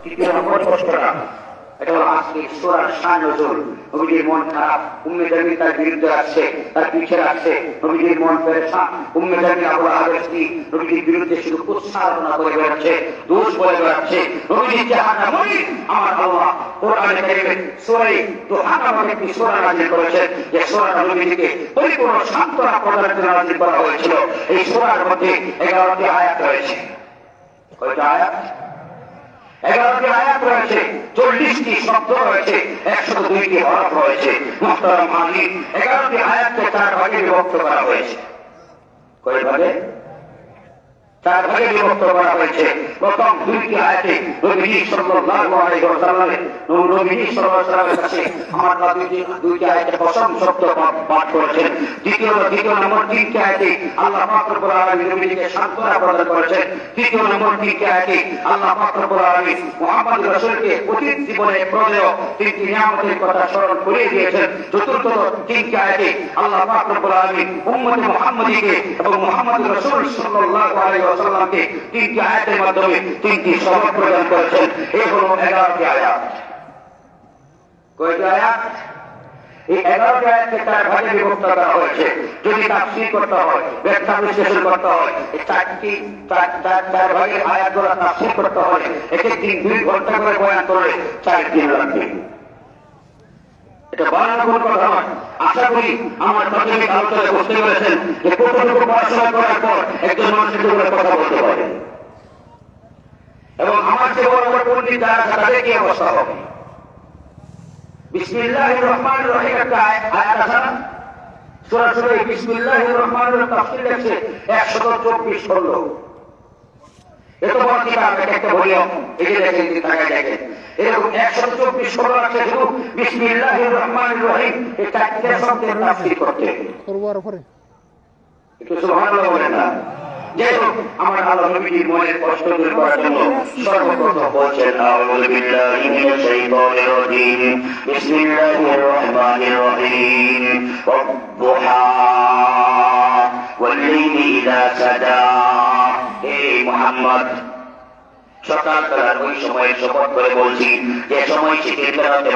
তৃতীয় নম্বর প্রশ্নটা এটা হলো আজকে সূরার শান নজুল। নবীজির মন খারাপ, উম্মে জামিল তার বিরুদ্ধে আসছে, তার পিছে আসছে। নবীজির মন পেরেশান, উম্মে জামিল আবু লাহাবের স্ত্রী নবীজির বিরুদ্ধে শুধু কুৎসারণা করে বেড়াচ্ছে, দোষ বলে বেড়াচ্ছে। নবীজির জাহান্নামী আমার আল্লাহ কোরআনে কারীমে সূরা দুহা নামক একটি সূরা নাযিল করেছেন, যে সূরাটা নবীজিকে পরিপূর্ণ সান্ত্বনা প্রদানের জন্য নাযিল করা হয়েছিল। এই সূরার মধ্যে 11টি আয়াত রয়েছে। কয়টা আয়াত? 11টি আয়াত রয়েছে, 40টি শব্দ রয়েছে, 102টি হরফ রয়েছে। মুহতারাম হাজির, 11টি আয়াতকে 4 ভাগে বিভক্ত করা হয়েছে। কয় ভাগে? 4 ভাগে বিভক্ত করা হয়েছে। প্রথম 2টি আয়াতে নবী সাল্লাল্লাহু আলাইহি ওয়াসাল্লামের কাছে আমার দুইটি আয়াতে কসম শব্দ পাঠ করেছেন। দ্বিতীয় নম্বর 3টি আয়াতে আল্লাহ পাক রব্বুল আলামিন নবীকে সান্ত্বনা প্রদান করেছেন। তৃতীয় নম্বর 3টি আয়াতে আল্লাহ পাক রব্বুল আলামিন মুহাম্মদ রাসূলকে অতীত জীবনে প্রদেয় 3টি নিয়ামতের কথা স্মরণ করিয়ে দিয়েছেন। চতুর্থ 3টি আয়াতে আল্লাহ পাক রব্বুল আলামিন উম্মতে মুহাম্মদীকে এবং মুহাম্মদ রাসূল সাল্লাল্লাহু আলাইহি ওয়াসাল্লামকে 3টি আয়াতের মাধ্যমে 3টি সবক প্রদান করেছেন। এই হলো 11টি আয়াত। কয়টি আয়াত? এই 11টি আয়াতকে 4 ভাগে বিভক্ত করা হয়েছে। যদি তাফসীর করতে হয়, ব্যাখ্যা বিশ্লেষণ করতে হয়, এই 4 ভাগে আয়াতগুলো তাফসীর করতে হয়, এক দিন 2 ঘন্টা করে বয়ান করলে 4 দিন লাগবে। এটা বানানো কোনো কথা নয়। আশা করি আমার প্রাথমিক আলোচনায় বুঝতে পেরেছেন যে কতটুকু পড়াশোনা করার পর একজন মানুষের উপরে কথা বলতে পারে, এবং আমার যে বড় বড় পণ্ডিত যারা আছে তাদের কি অবস্থা হবে। বিসমিল্লাহির রহমানির রহিম একটা আয়াত আছে না, সূরা বিসমিল্লাহির রহমানির রহিম তাফসীর লেখছে 124 খণ্ড। এত বড় কিতাব, একটা ভলিউম, এই যে দেখেন টাকা দেখেন, এরকম 124 খণ্ড আছে শুধু বিসমিল্লাহির রহমানির রহিম এই 4টি শব্দের তাফসীর করতে। একটু সুবহানাল্লাহ বলেন না। যাই হোক, আমার আল্লাহ নবীজির মনের কষ্ট দূর করার জন্য সর্বপ্রথম বলছেন আউযু বিল্লাহি মিনাশ শাইতানির রাজীম বিসমিল্লাহির রহমানির রহিম ওয়াদ-দুহা ওয়াল-লাইলি ইযা সাজা। হে মুহাম্মদ, সকালবেলার ওই সময়ের শপথ করে বলছি যে সময় শীতের রাতে